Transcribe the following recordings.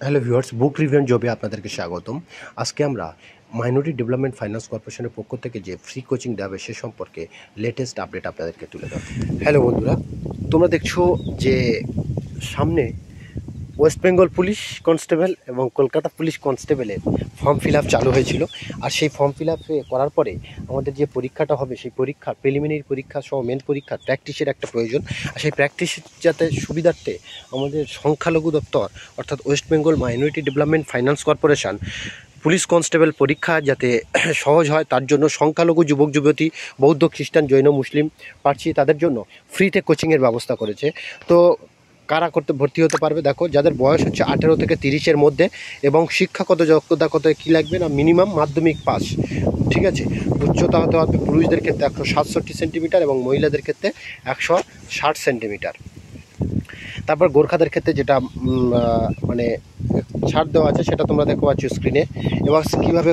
Hello viewers, বুক review জবে আপনাদেরকে স্বাগতম। আজকে আমরা মাইনরিটি ডেভেলপমেন্ট ফাইন্যান্স কর্পোরেশনের পক্ষ থেকে যে ফ্রি কোচিং দেওয়া হবে সে সম্পর্কে লেটেস্ট আপডেট আপনাদেরকে তুলে ধরব। হ্যালো বন্ধুরা, তোমরা দেখছো যে সামনে ওয়েস্ট বেঙ্গল পুলিশ কনস্টেবল এবং কলকাতা পুলিশ কনস্টেবলের ফর্ম ফিল আপ চালু হয়েছিল। আর সেই ফর্ম ফিল আপ করার পরে আমাদের যে পরীক্ষাটা হবে সেই পরীক্ষা প্রিলিমিনারি পরীক্ষা সহ মেন পরীক্ষা প্র্যাকটিসের একটা প্রয়োজন। আর সেই প্র্যাকটিস যাতে সুবিধার্থে আমাদের সংখ্যালঘু দপ্তর অর্থাৎ West Bengal minority development finance corporation police constable পরীক্ষা যাতে সহজ হয় তার জন্য সংখ্যালঘু যুবক যুবতী, বৌদ্ধ, খ্রিস্টান, জৈন, মুসলিম, পার্সি তাদের জন্য ফ্রিতে কোচিংয়ের ব্যবস্থা করেছে। তো কারা ভর্তি হতে পারবে? দেখো, যাদের বয়স হচ্ছে 18 থেকে 30-এর মধ্যে এবং শিক্ষাগত যোগ্যতা কত কী লাগবে না, মিনিমাম মাধ্যমিক পাস, ঠিক আছে। উচ্চতা হতে হবে পুরুষদের ক্ষেত্রে 167 সেন্টিমিটার এবং মহিলাদের ক্ষেত্রে 160 সেন্টিমিটার। তারপর গোর্খাদের ক্ষেত্রে যেটা মানে ছাড় দেওয়া আছে সেটা তোমরা দেখতে পাচ্ছ স্ক্রিনে, এবং কীভাবে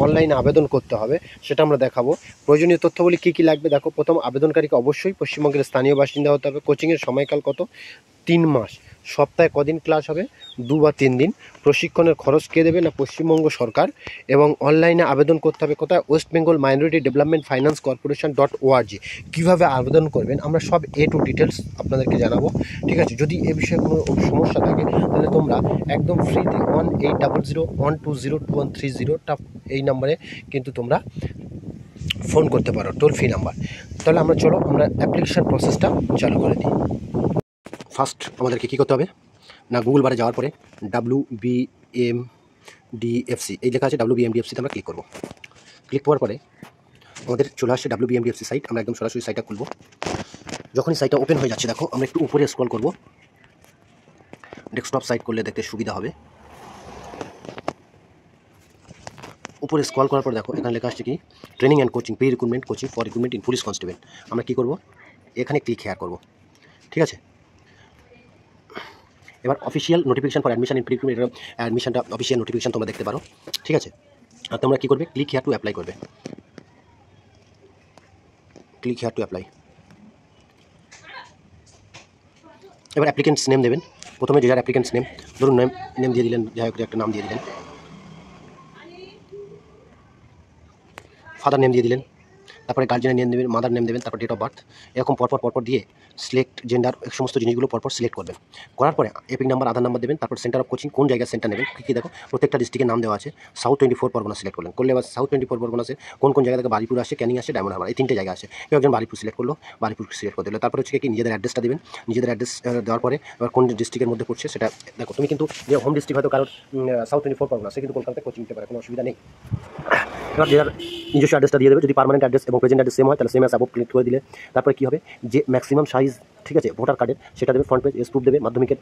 অনলাইনে আবেদন করতে হবে সেটা আমরা দেখাবো। প্রয়োজনীয় তথ্যগুলি কী কী লাগবে দেখো। প্রথম, আবেদনকারীকে অবশ্যই পশ্চিমবঙ্গের স্থানীয় বাসিন্দা হতে হবে। কোচিংয়ের সময়কাল কত? 3 মাস। সপ্তাহে কদিন ক্লাস হবে? 2 বা 3 দিন। প্রশিক্ষণের খরচ কে দেবে? না পশ্চিমবঙ্গ সরকার। এবং অনলাইনে আবেদন করতে হবে কোথায়? West Bengal minority development finance corporation .org। কীভাবে আবেদন করবেন আমরা সব টু ডিটেলস আপনাদেরকে জানাবো, ঠিক আছে। যদি এ বিষয়ে কোনো সমস্যা থাকে তাহলে তোমরা একদম ফ্রিতে 180012021330 এই নাম্বারে কিন্তু তোমরা ফোন করতে পারো, টোল ফ্রি নাম্বার। তাহলে চলো আমরা অ্যাপ্লিকেশান প্রসেসটা চালু করে দিই। ফার্স্ট আমাদেরকে কী করতে হবে না, গুগল বারে যাওয়ার পরে WBMDFC এই লেখা আছে, WBMDFCতে আমরা ক্লিক করব। ক্লিক করার পরে আমাদের চলে আসছে WBMDFC সাইট। আমরা একদম সরাসরি সাইটটা খুলব। যখনই সাইটটা ওপেন হয়ে যাচ্ছে দেখো, আমরা একটু উপরে স্ক্রল করব। ডেস্কটপ সাইট করলে দেখতে সুবিধা হবে। উপরে স্ক্রল করার পর দেখো এখানে লেখা আসছে কি, training and coaching, pre recruitment coaching for recruitment in police constable. আমরা কী করব, এখানে ক্লিক হেয়ার করব, ঠিক আছে। এবার official notification for admission in pre recruitment, অ্যাডমিশনটা অফিসিয়াল নোটিফিকেশন তোমরা দেখতে পারো, ঠিক আছে। আর তোমরা কী করবে, ক্লিক হেয়ার টু অ্যাপ্লাই করবে। Click here to apply. এবার অ্যাপ্লিকেন্টস নেম দেবেন। প্রথমে যে যার অ্যাপ্লিকেন্টস নেম, ধরুন নেম দিয়ে দিলেন, যাই হোক একটা নাম দিয়ে দিলেন, ফাদার নেম দিয়ে দিলেন, তারপরে গার্জেনের নেম দেবেন, মাদার নেম দেবেন, তারপর ডেট অফ বার্থ, এরকম পরপর দিয়ে সিলেক্ট জেন্ডার সমস্ত জিনিসগুলো পরপর সিলেক্ট করবেন। করার পরে এপিক নাম্বার, আধার নাম্বার দেবেন, তারপর সেন্টার অফ কোচিং, কোন জায়গায় সেন্টার নেবেন কী দেখো প্রত্যেকটা ডিস্ট্রিক্টের নাম দেওয়া আছে। সাউথ 24 পরগনা সিলেক্ট করলেন, করলে এবার সাউথ 24 পরগনাসে কোন জায়গা থেকে বারিপুর আসে, ক্যানিং আসে, ডায়মন্ড হারবার, এই 3টে জায়গা আছে। কেউ একজন বারিপুর সিলেক্ট করলো, বারিপুর সিলেক্ট করে দিল। তারপর হচ্ছে কি নিজেদের অ্যাড্রেসটা দেবেন। নিজেদের অ্যাড্রেস দেওয়ার পরে এবার কোন ডিস্ট্রিক্টের মধ্যে পড়ছে সেটা দেখো। তুমি কিন্তু যে হোম ডিস্ট্রিক্ট হয়তো কারোর সাউথ 24 পরগনা, সে কিন্তু কলকাতায় কোচিং নিতে পারে, কোনো অসুবিধা নেই। এবার যার নিজস্ব অ্যাড্রেসটা দিয়ে দেবে। যদি পার্মানেন্ট অ্যাড্রেস এবং প্রেজেন্ট অ্যাড্রেস সেম হয় তাহলে সেম অ্যাজ অ্যাবভ ক্লিক করে দিলে তারপরে কী হবে, যে ম্যাক্সিমাম সাইজ, ঠিক আছে, ভোটার কার্ডের সেটা দেবে, ফ্রন্ট পেজ এস প্রুফ দেবে, মাধ্যমিকের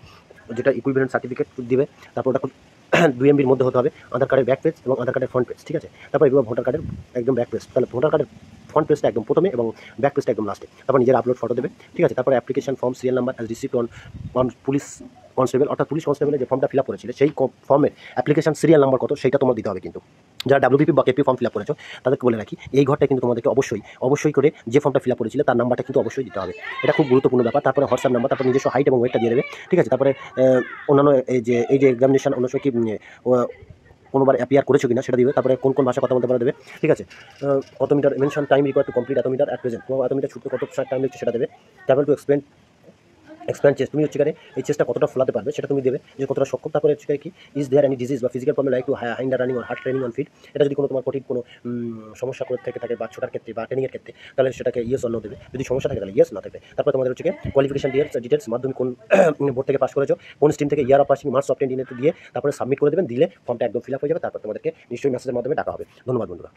যেটা ইকুইভ্যালেন্ট সার্টিফিকেট দিবে, তারপর ওটা 2 MBর মধ্যে হতে হবে, আধার কার্ডের ব্যাক পেজ এবং আধার কার্ডের ফ্রন্ট পেজ, ঠিক আছে। তারপর এগুলো ভোটার কার্ডের একদম ব্যাক পেজ, তাহলে ভোটার কার্ডের ফ্রন্ট পেজটা একদম প্রথমে এবং ব্যাক পেজটা একদম লাস্টে। তারপর নিজের আপলোড ফটো দেবে, ঠিক আছে। তারপর application form serial number as received on police constable, অর্থাৎ পুলিশ কনস্টেবলের যে ফর্মটা ফিল আপ করেছিল সেই ফর্মের অ্যাপ্লিকেশন সিরিয়াল নাম্বার কত সেটা তোমার দিতে হবে। কিন্তু যারা WBP বা KP ফর্ম ফিল আপ করেছো তাদেরকে বলে রাখি, এই ঘরটা কিন্তু তোমাদেরকে অবশ্যই করে যে ফর্মটা ফিল আপ করেছিলে তার নাম্বারটা কিন্তু অবশ্যই দিতে হবে। এটা খুব গুরুত্বপূর্ণ ব্যাপার। তারপরে হোয়াটসঅ্যাপ নাম্বার, তারপর নিজস্ব হাইট এবং ওয়েটটা দিয়ে দেবে, ঠিক আছে। তারপরে অন্যান্য এই যে এক্সামিনেশন অন্য সময় কি কোনোবার অ্যাপিয়ার করেছো কিনা সেটা দিবে। তারপরে কোন ভাষা কথা বলতে পারে দেবে, ঠিক আছে। কত metre mention time required to complete এত মিটার অ্যাট প্রেজেন্ট, এত মিটার ছুটতে কত টাইম লাগছে সেটা দেবে। ট্রাভেল টু এক্সপ্যান্ড চেস্ট, তুমি হচ্ছে এই চেষ্টা কতটা ফলাতে পারবে সেটা তুমি দেবে, যে কতটা সক্ষম। তারপরে হচ্ছে কি, ইজ দেয়ার এনি ডিজিজ বা physical problem like to hinder running or hard training on fit, এটা যদি কোনো তোমার কঠিন কোনো সমস্যা করে থেকে থাকে বা ছোটার ক্ষেত্রে বা ট্রেনিংয়ের ক্ষেত্রে তাহলে সেটাকে ইয়েস অন্য দেবে। যদি সমস্যা থাকে তাহলে ইয়েস না দেবে। তারপরে তোমাদের হচ্ছে কোয়ালিফিকেশন ডিটেলস, মাধ্যমিক কোন বোর্ড থেকে পাস করেছো, কোন স্ট্রিম থেকে, year of passing, marks obtained দিয়ে তারপরে সাবমিট করে দেবেন। দিলে ফর্মটা একদম ফিল আপ হয়ে যাবে। তারপর তোমাদেরকে নিশ্চয়ই মেসেজের মাধ্যমে ডাকা হবে। ধন্যবাদ বন্ধুরা।